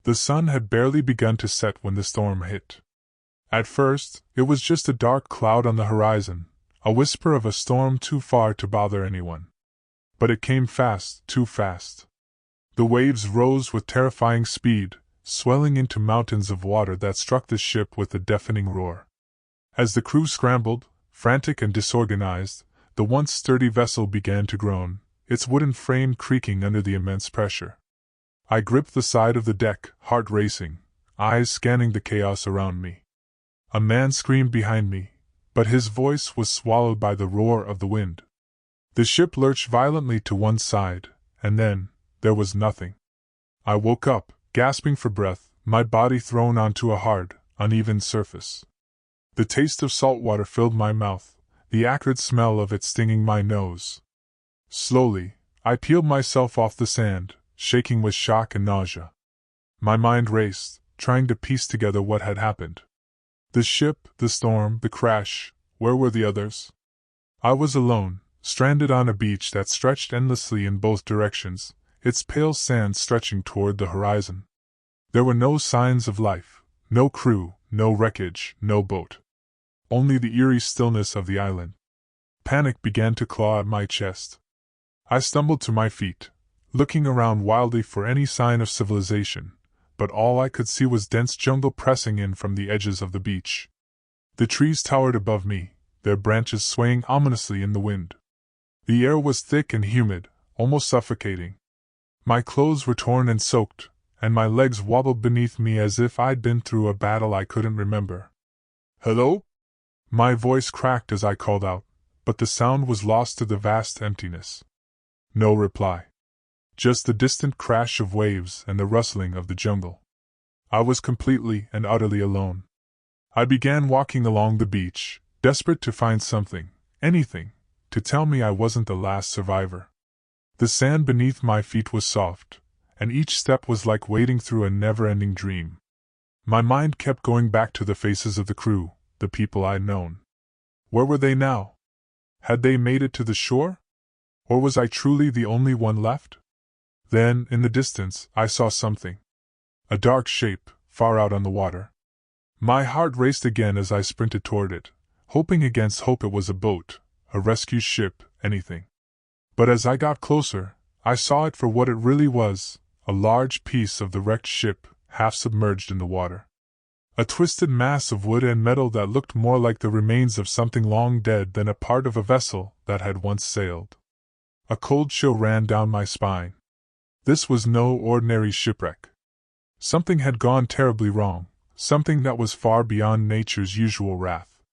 The sun had barely begun to set when the storm hit. At first, it was just a dark cloud on the horizon, a whisper of a storm too far to bother anyone. But it came fast, too fast. The waves rose with terrifying speed, swelling into mountains of water that struck the ship with a deafening roar. As the crew scrambled, frantic and disorganized, the once sturdy vessel began to groan, its wooden frame creaking under the immense pressure. I gripped the side of the deck, heart racing, eyes scanning the chaos around me. A man screamed behind me, but his voice was swallowed by the roar of the wind. The ship lurched violently to one side, and then, there was nothing. I woke up, gasping for breath, my body thrown onto a hard, uneven surface. The taste of salt water filled my mouth, the acrid smell of it stinging my nose. Slowly, I peeled myself off the sand, shaking with shock and nausea. My mind raced, trying to piece together what had happened. The ship, the storm, the crash, where were the others? I was alone, stranded on a beach that stretched endlessly in both directions, its pale sand stretching toward the horizon. There were no signs of life, no crew, no wreckage, no boat. Only the eerie stillness of the island. Panic began to claw at my chest. I stumbled to my feet, looking around wildly for any sign of civilization, but all I could see was dense jungle pressing in from the edges of the beach. The trees towered above me, their branches swaying ominously in the wind. The air was thick and humid, almost suffocating. My clothes were torn and soaked, and my legs wobbled beneath me as if I'd been through a battle I couldn't remember. "Hello?" My voice cracked as I called out, but the sound was lost to the vast emptiness. No reply. Just the distant crash of waves and the rustling of the jungle. I was completely and utterly alone. I began walking along the beach, desperate to find something, anything, to tell me I wasn't the last survivor. The sand beneath my feet was soft, and each step was like wading through a never-ending dream. My mind kept going back to the faces of the crew, the people I'd known. Where were they now? Had they made it to the shore? Or was I truly the only one left? Then, in the distance, I saw something. A dark shape, far out on the water. My heart raced again as I sprinted toward it, hoping against hope it was a boat, a rescue ship, anything. But as I got closer, I saw it for what it really was, a large piece of the wrecked ship, half submerged in the water. A twisted mass of wood and metal that looked more like the remains of something long dead than a part of a vessel that had once sailed. A cold chill ran down my spine. This was no ordinary shipwreck. Something had gone terribly wrong, something that was far beyond nature's usual wrath.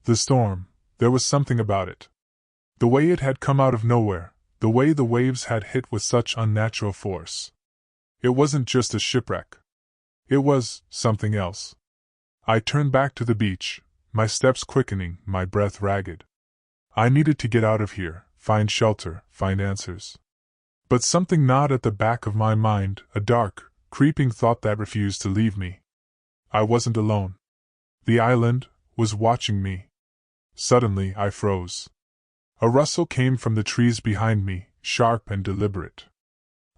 The storm, there was something about it. The way it had come out of nowhere, the way the waves had hit with such unnatural force. It wasn't just a shipwreck. It was something else. I turned back to the beach, my steps quickening, my breath ragged. I needed to get out of here, find shelter, find answers. But something gnawed at the back of my mind, a dark, creeping thought that refused to leave me. I wasn't alone. The island was watching me. Suddenly I froze. A rustle came from the trees behind me, sharp and deliberate.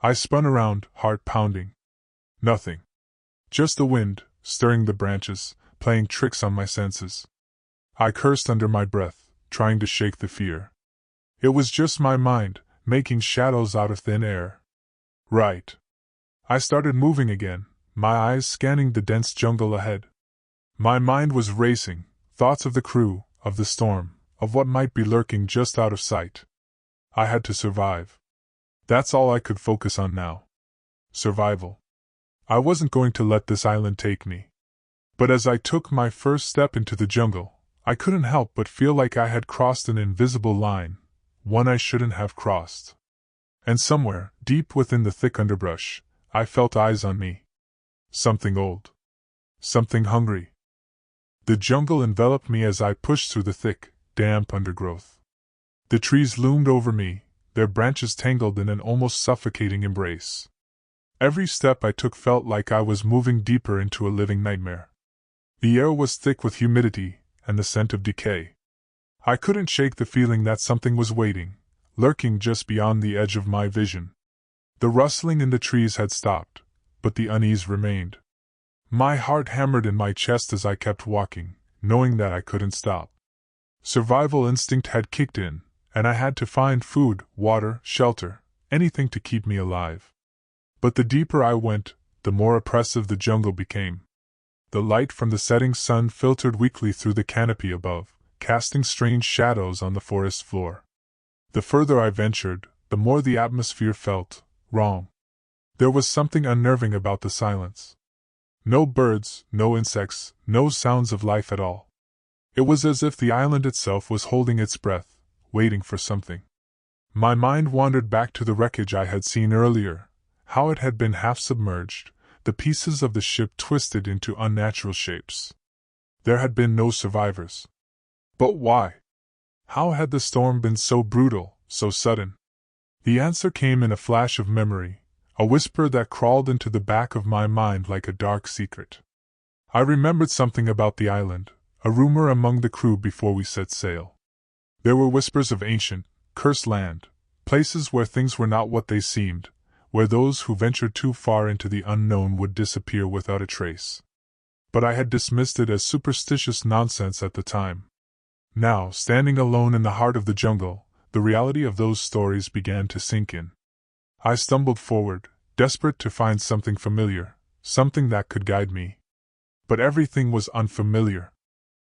I spun around, heart pounding. Nothing. Just the wind, stirring the branches, playing tricks on my senses. I cursed under my breath, trying to shake the fear. It was just my mind, making shadows out of thin air. Right. I started moving again, my eyes scanning the dense jungle ahead. My mind was racing, thoughts of the crew, of the storm, of what might be lurking just out of sight. I had to survive. That's all I could focus on now. Survival. I wasn't going to let this island take me. But as I took my first step into the jungle, I couldn't help but feel like I had crossed an invisible line, one I shouldn't have crossed. And somewhere, deep within the thick underbrush, I felt eyes on me. Something old. Something hungry. The jungle enveloped me as I pushed through the thick, damp undergrowth. The trees loomed over me, their branches tangled in an almost suffocating embrace. Every step I took felt like I was moving deeper into a living nightmare. The air was thick with humidity and the scent of decay. I couldn't shake the feeling that something was waiting, lurking just beyond the edge of my vision. The rustling in the trees had stopped, but the unease remained. My heart hammered in my chest as I kept walking, knowing that I couldn't stop. Survival instinct had kicked in, and I had to find food, water, shelter, anything to keep me alive. But the deeper I went, the more oppressive the jungle became. The light from the setting sun filtered weakly through the canopy above, casting strange shadows on the forest floor. The further I ventured, the more the atmosphere felt wrong. There was something unnerving about the silence. No birds, no insects, no sounds of life at all. It was as if the island itself was holding its breath, waiting for something. My mind wandered back to the wreckage I had seen earlier, how it had been half submerged, the pieces of the ship twisted into unnatural shapes. There had been no survivors. But why? How had the storm been so brutal, so sudden? The answer came in a flash of memory, a whisper that crawled into the back of my mind like a dark secret. I remembered something about the island, a rumor among the crew before we set sail. There were whispers of ancient, cursed land, places where things were not what they seemed, where those who ventured too far into the unknown would disappear without a trace. But I had dismissed it as superstitious nonsense at the time. Now, standing alone in the heart of the jungle, the reality of those stories began to sink in. I stumbled forward, desperate to find something familiar, something that could guide me. But everything was unfamiliar.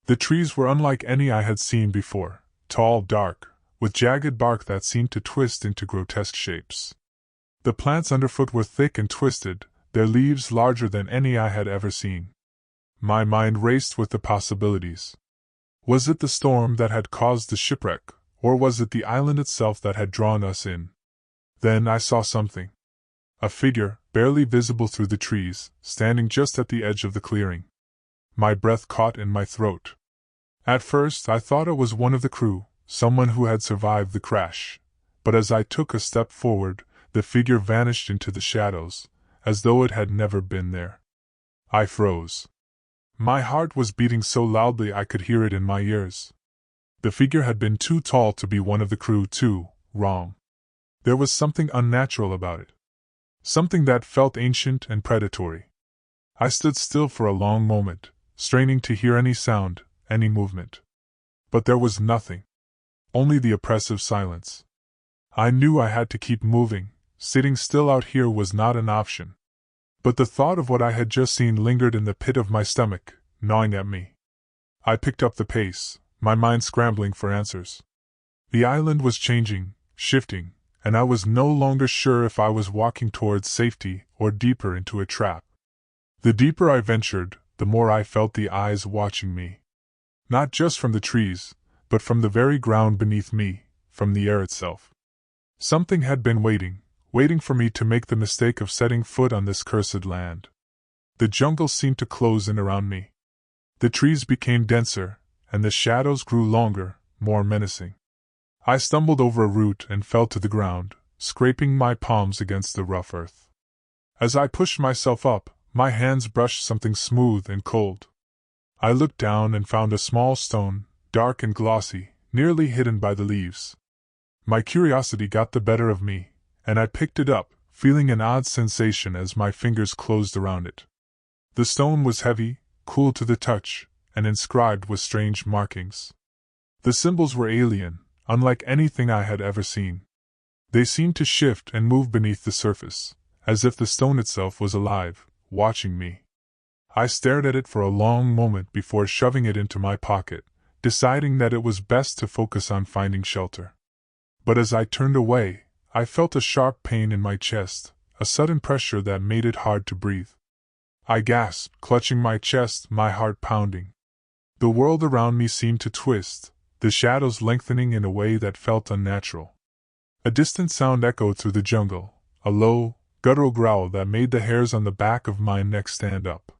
The trees were unlike any I had seen before, tall, dark, with jagged bark that seemed to twist into grotesque shapes. The plants underfoot were thick and twisted, their leaves larger than any I had ever seen. My mind raced with the possibilities. Was it the storm that had caused the shipwreck, or was it the island itself that had drawn us in? Then I saw something. A figure, barely visible through the trees, standing just at the edge of the clearing. My breath caught in my throat. At first I thought it was one of the crew, someone who had survived the crash, but as I took a step forward, the figure vanished into the shadows, as though it had never been there. I froze. My heart was beating so loudly I could hear it in my ears. The figure had been too tall to be one of the crew, too wrong. There was something unnatural about it. Something that felt ancient and predatory. I stood still for a long moment, straining to hear any sound, any movement. But there was nothing. Only the oppressive silence. I knew I had to keep moving. Sitting still out here was not an option. But the thought of what I had just seen lingered in the pit of my stomach, gnawing at me. I picked up the pace, my mind scrambling for answers. The island was changing, shifting, and I was no longer sure if I was walking towards safety or deeper into a trap. The deeper I ventured, the more I felt the eyes watching me. Not just from the trees, but from the very ground beneath me, from the air itself. Something had been waiting for me to make the mistake of setting foot on this cursed land. The jungle seemed to close in around me. The trees became denser, and the shadows grew longer, more menacing. I stumbled over a root and fell to the ground, scraping my palms against the rough earth. As I pushed myself up, my hands brushed something smooth and cold. I looked down and found a small stone, dark and glossy, nearly hidden by the leaves. My curiosity got the better of me, and I picked it up, feeling an odd sensation as my fingers closed around it. The stone was heavy, cool to the touch, and inscribed with strange markings. The symbols were alien, unlike anything I had ever seen. They seemed to shift and move beneath the surface, as if the stone itself was alive, watching me. I stared at it for a long moment before shoving it into my pocket, deciding that it was best to focus on finding shelter. But as I turned away, I felt a sharp pain in my chest, a sudden pressure that made it hard to breathe. I gasped, clutching my chest, my heart pounding. The world around me seemed to twist, the shadows lengthening in a way that felt unnatural. A distant sound echoed through the jungle, a low, guttural growl that made the hairs on the back of my neck stand up.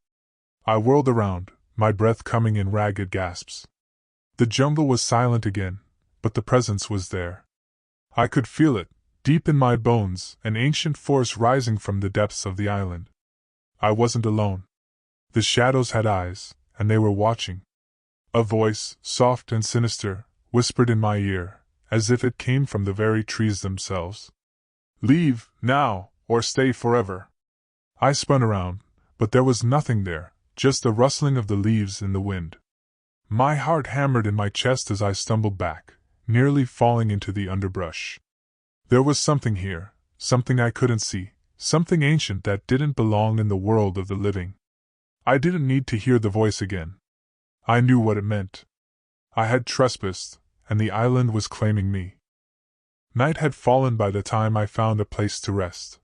I whirled around, my breath coming in ragged gasps. The jungle was silent again, but the presence was there. I could feel it, deep in my bones, an ancient force rising from the depths of the island. I wasn't alone. The shadows had eyes, and they were watching. A voice, soft and sinister, whispered in my ear, as if it came from the very trees themselves. "Leave, now, or stay forever." I spun around, but there was nothing there, just the rustling of the leaves in the wind. My heart hammered in my chest as I stumbled back, nearly falling into the underbrush. There was something here, something I couldn't see, something ancient that didn't belong in the world of the living. I didn't need to hear the voice again. I knew what it meant. I had trespassed, and the island was claiming me. Night had fallen by the time I found a place to rest.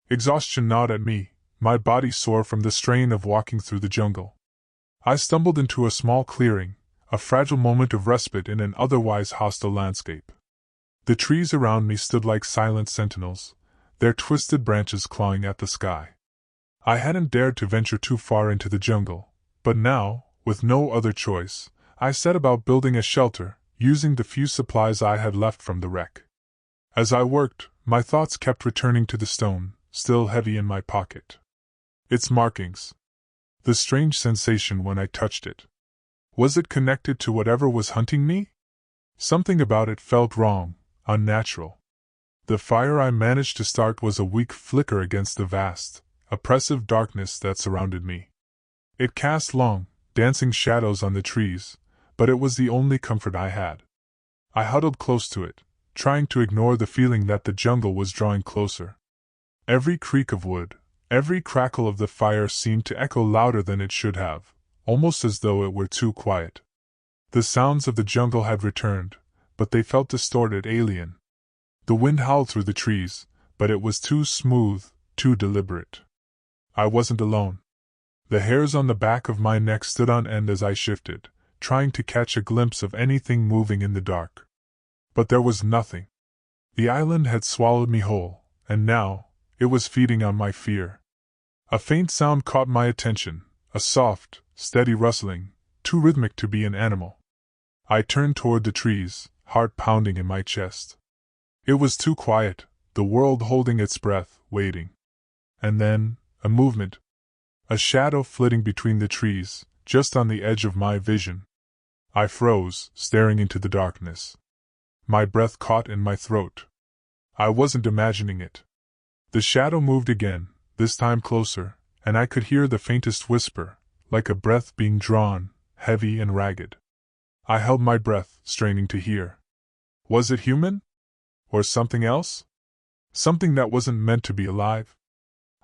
Exhaustion gnawed at me, my body sore from the strain of walking through the jungle. I stumbled into a small clearing, a fragile moment of respite in an otherwise hostile landscape. The trees around me stood like silent sentinels, their twisted branches clawing at the sky. I hadn't dared to venture too far into the jungle, but now, with no other choice, I set about building a shelter, using the few supplies I had left from the wreck. As I worked, my thoughts kept returning to the stone, still heavy in my pocket. Its markings. The strange sensation when I touched it. Was it connected to whatever was hunting me? Something about it felt wrong, unnatural. The fire I managed to start was a weak flicker against the vast, oppressive darkness that surrounded me. It cast long, dancing shadows on the trees, but it was the only comfort I had. I huddled close to it, trying to ignore the feeling that the jungle was drawing closer. Every creak of wood, every crackle of the fire seemed to echo louder than it should have, almost as though it were too quiet. The sounds of the jungle had returned, but they felt distorted, alien. The wind howled through the trees, but it was too smooth, too deliberate. I wasn't alone. The hairs on the back of my neck stood on end as I shifted, trying to catch a glimpse of anything moving in the dark. But there was nothing. The island had swallowed me whole, and now, it was feeding on my fear. A faint sound caught my attention, a soft, steady rustling, too rhythmic to be an animal. I turned toward the trees, heart pounding in my chest. It was too quiet, the world holding its breath, waiting. And then, a movement. A shadow flitting between the trees, just on the edge of my vision. I froze, staring into the darkness. My breath caught in my throat. I wasn't imagining it. The shadow moved again, this time closer, and I could hear the faintest whisper, like a breath being drawn, heavy and ragged. I held my breath, straining to hear. Was it human? Or something else? Something that wasn't meant to be alive?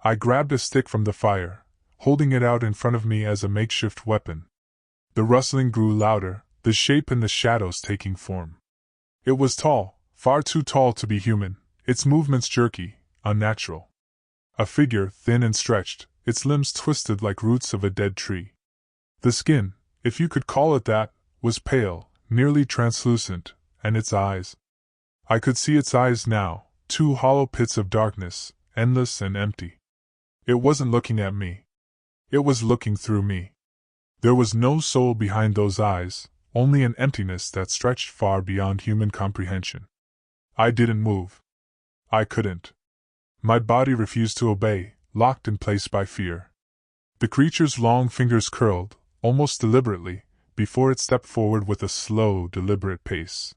I grabbed a stick from the fire, holding it out in front of me as a makeshift weapon. The rustling grew louder, the shape and the shadows taking form. It was tall, far too tall to be human, its movements jerky, unnatural. A figure, thin and stretched, its limbs twisted like roots of a dead tree. The skin, if you could call it that, was pale, nearly translucent, and its eyes. I could see its eyes now, two hollow pits of darkness, endless and empty. It wasn't looking at me. It was looking through me. There was no soul behind those eyes, only an emptiness that stretched far beyond human comprehension. I didn't move. I couldn't. My body refused to obey, locked in place by fear. The creature's long fingers curled, almost deliberately, before it stepped forward with a slow, deliberate pace.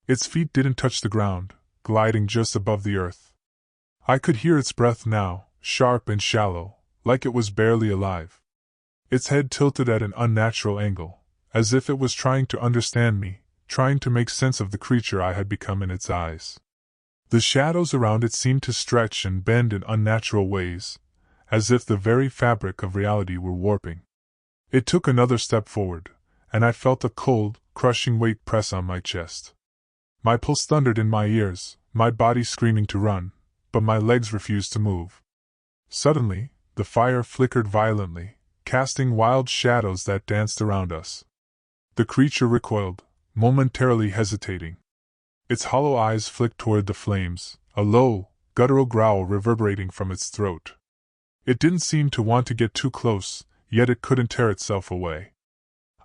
Its feet didn't touch the ground, gliding just above the earth. I could hear its breath now, sharp and shallow, like it was barely alive. Its head tilted at an unnatural angle, as if it was trying to understand me, trying to make sense of the creature I had become in its eyes. The shadows around it seemed to stretch and bend in unnatural ways, as if the very fabric of reality were warping. It took another step forward, and I felt a cold, crushing weight press on my chest. My pulse thundered in my ears, my body screaming to run, but my legs refused to move. Suddenly, the fire flickered violently, casting wild shadows that danced around us. The creature recoiled, momentarily hesitating. Its hollow eyes flicked toward the flames, a low, guttural growl reverberating from its throat. It didn't seem to want to get too close, yet it couldn't tear itself away.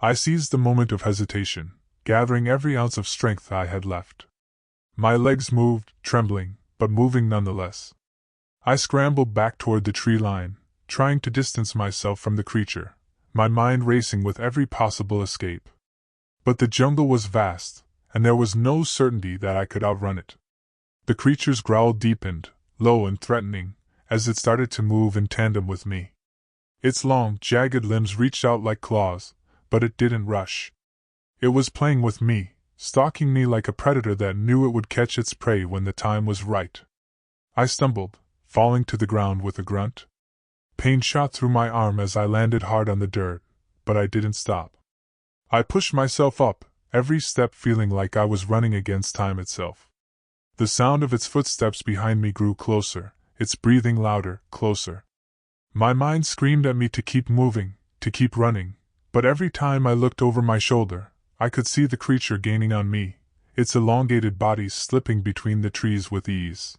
I seized the moment of hesitation, gathering every ounce of strength I had left. My legs moved, trembling, but moving nonetheless. I scrambled back toward the tree line, trying to distance myself from the creature, my mind racing with every possible escape. But the jungle was vast, and there was no certainty that I could outrun it. The creature's growl deepened, low and threatening, as it started to move in tandem with me. Its long, jagged limbs reached out like claws, but it didn't rush. It was playing with me, stalking me like a predator that knew it would catch its prey when the time was right. I stumbled, falling to the ground with a grunt. Pain shot through my arm as I landed hard on the dirt, but I didn't stop. I pushed myself up, every step feeling like I was running against time itself. The sound of its footsteps behind me grew closer, its breathing louder, closer. My mind screamed at me to keep moving, to keep running, but every time I looked over my shoulder, I could see the creature gaining on me, its elongated body slipping between the trees with ease.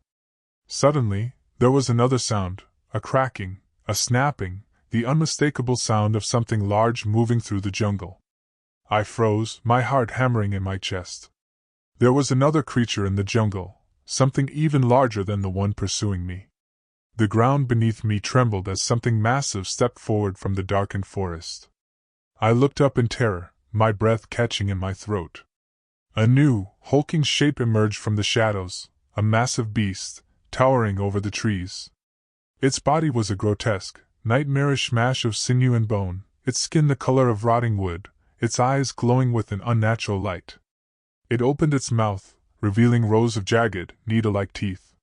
Suddenly, there was another sound, a cracking, a snapping, the unmistakable sound of something large moving through the jungle. I froze, my heart hammering in my chest. There was another creature in the jungle, something even larger than the one pursuing me. The ground beneath me trembled as something massive stepped forward from the darkened forest. I looked up in terror, my breath catching in my throat. A new, hulking shape emerged from the shadows, a massive beast, towering over the trees. Its body was a grotesque, nightmarish mash of sinew and bone, its skin the color of rotting wood, its eyes glowing with an unnatural light. It opened its mouth, revealing rows of jagged, needle-like teeth.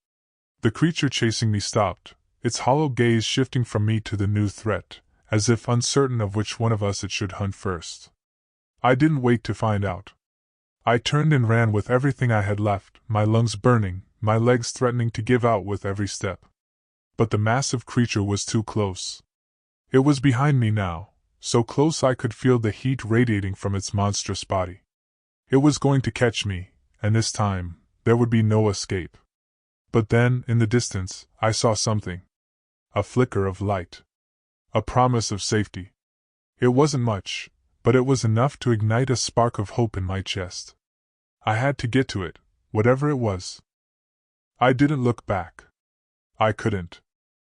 The creature chasing me stopped, its hollow gaze shifting from me to the new threat, as if uncertain of which one of us it should hunt first. I didn't wait to find out. I turned and ran with everything I had left, my lungs burning, my legs threatening to give out with every step. But the massive creature was too close. It was behind me now, so close I could feel the heat radiating from its monstrous body. It was going to catch me, and this time, there would be no escape. But then, in the distance, I saw something. A flicker of light. A promise of safety. It wasn't much, but it was enough to ignite a spark of hope in my chest. I had to get to it, whatever it was. I didn't look back. I couldn't.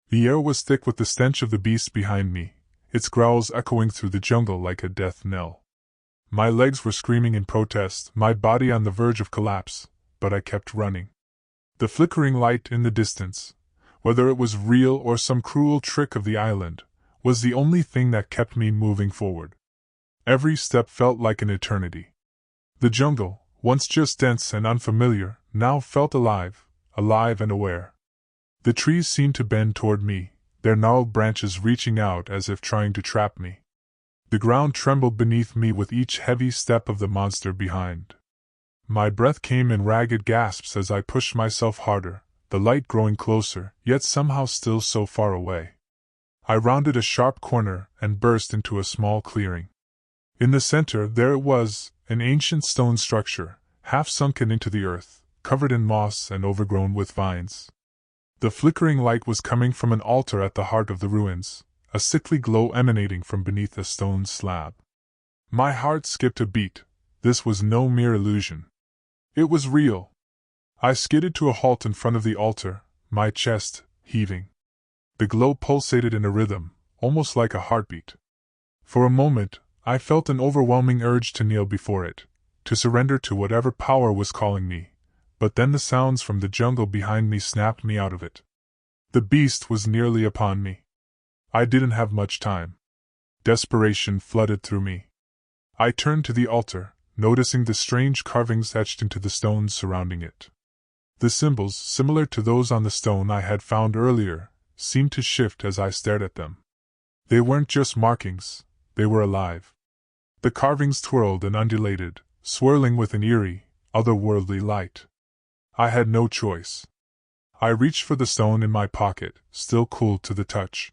The air was thick with the stench of the beast behind me, its growls echoing through the jungle like a death knell. My legs were screaming in protest, my body on the verge of collapse, but I kept running. The flickering light in the distance, whether it was real or some cruel trick of the island, was the only thing that kept me moving forward. Every step felt like an eternity. The jungle, once just dense and unfamiliar, now felt alive and aware. The trees seemed to bend toward me, their gnarled branches reaching out as if trying to trap me. The ground trembled beneath me with each heavy step of the monster behind. My breath came in ragged gasps as I pushed myself harder, the light growing closer, yet somehow still so far away. I rounded a sharp corner and burst into a small clearing. In the center there it was, an ancient stone structure, half sunken into the earth, covered in moss and overgrown with vines. The flickering light was coming from an altar at the heart of the ruins, a sickly glow emanating from beneath a stone slab. My heart skipped a beat. This was no mere illusion. It was real. I skidded to a halt in front of the altar, my chest heaving. The glow pulsated in a rhythm, almost like a heartbeat. For a moment, I felt an overwhelming urge to kneel before it, to surrender to whatever power was calling me, but then the sounds from the jungle behind me snapped me out of it. The beast was nearly upon me. I didn't have much time. Desperation flooded through me. I turned to the altar, noticing the strange carvings etched into the stones surrounding it. The symbols, similar to those on the stone I had found earlier, seemed to shift as I stared at them. They weren't just markings, they were alive. The carvings twirled and undulated, swirling with an eerie, otherworldly light. I had no choice. I reached for the stone in my pocket, still cool to the touch.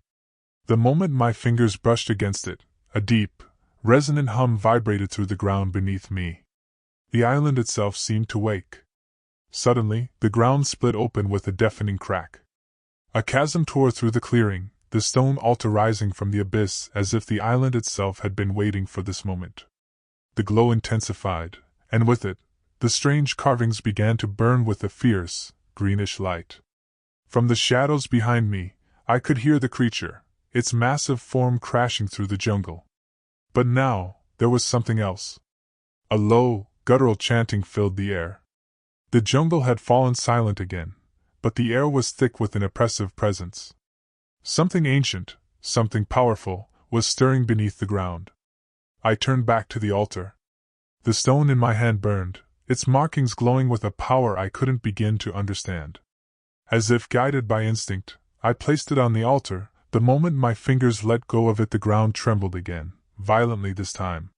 The moment my fingers brushed against it, a deep, resonant hum vibrated through the ground beneath me. The island itself seemed to wake. Suddenly, the ground split open with a deafening crack. A chasm tore through the clearing, the stone altar rising from the abyss as if the island itself had been waiting for this moment. The glow intensified, and with it, the strange carvings began to burn with a fierce, greenish light. From the shadows behind me, I could hear the creature, its massive form crashing through the jungle. But now, there was something else. A low, guttural chanting filled the air. The jungle had fallen silent again, but the air was thick with an oppressive presence. Something ancient, something powerful, was stirring beneath the ground. I turned back to the altar. The stone in my hand burned, its markings glowing with a power I couldn't begin to understand. As if guided by instinct, I placed it on the altar. The moment my fingers let go of it, the ground trembled again, violently this time.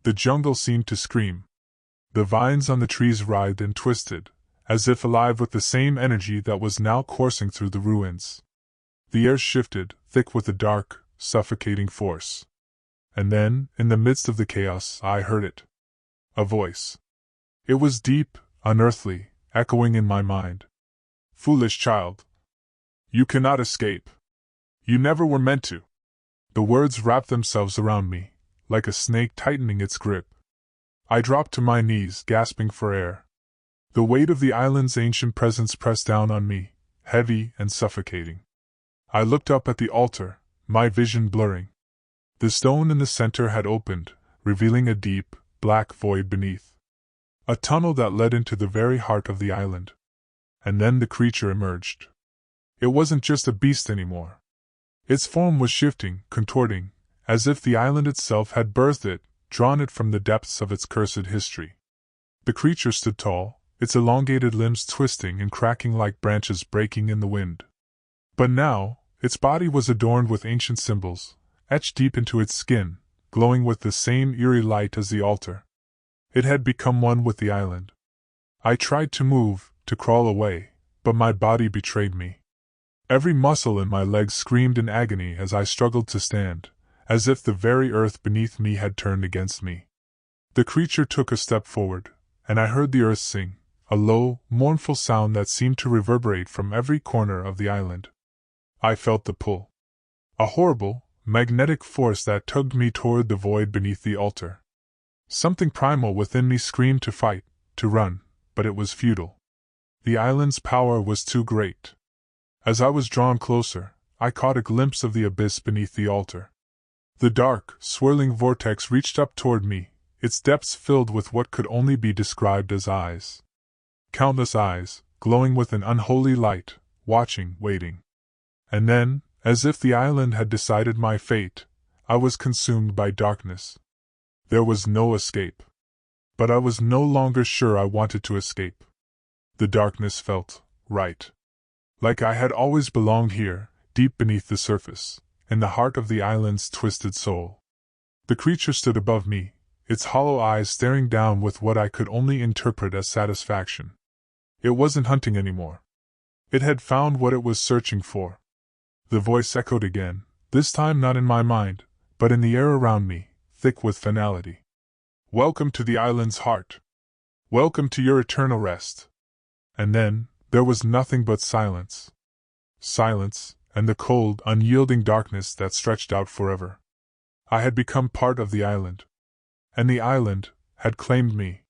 The jungle seemed to scream. The vines on the trees writhed and twisted, as if alive with the same energy that was now coursing through the ruins. The air shifted, thick with a dark, suffocating force. And then, in the midst of the chaos, I heard it. A voice. It was deep, unearthly, echoing in my mind. "Foolish child. You cannot escape. You never were meant to." The words wrapped themselves around me, like a snake tightening its grip. I dropped to my knees, gasping for air. The weight of the island's ancient presence pressed down on me, heavy and suffocating. I looked up at the altar, my vision blurring. The stone in the center had opened, revealing a deep, black void beneath. A tunnel that led into the very heart of the island. And then the creature emerged. It wasn't just a beast anymore. Its form was shifting, contorting, as if the island itself had birthed it, drawn it from the depths of its cursed history. The creature stood tall, its elongated limbs twisting and cracking like branches breaking in the wind. But now, its body was adorned with ancient symbols, etched deep into its skin, glowing with the same eerie light as the altar. It had become one with the island. I tried to move, to crawl away, but my body betrayed me. Every muscle in my legs screamed in agony as I struggled to stand, as if the very earth beneath me had turned against me. The creature took a step forward, and I heard the earth sing, a low, mournful sound that seemed to reverberate from every corner of the island. I felt the pull. A horrible, magnetic force that tugged me toward the void beneath the altar. Something primal within me screamed to fight, to run, but it was futile. The island's power was too great. As I was drawn closer, I caught a glimpse of the abyss beneath the altar. The dark, swirling vortex reached up toward me, its depths filled with what could only be described as eyes. Countless eyes, glowing with an unholy light, watching, waiting. And then, as if the island had decided my fate, I was consumed by darkness. There was no escape. But I was no longer sure I wanted to escape. The darkness felt right. Like I had always belonged here, deep beneath the surface, in the heart of the island's twisted soul. The creature stood above me, its hollow eyes staring down with what I could only interpret as satisfaction. It wasn't hunting anymore. It had found what it was searching for. The voice echoed again, this time not in my mind, but in the air around me, thick with finality. "Welcome to the island's heart. Welcome to your eternal rest." And then, there was nothing but silence. Silence, and the cold, unyielding darkness that stretched out forever. I had become part of the island. And the island had claimed me.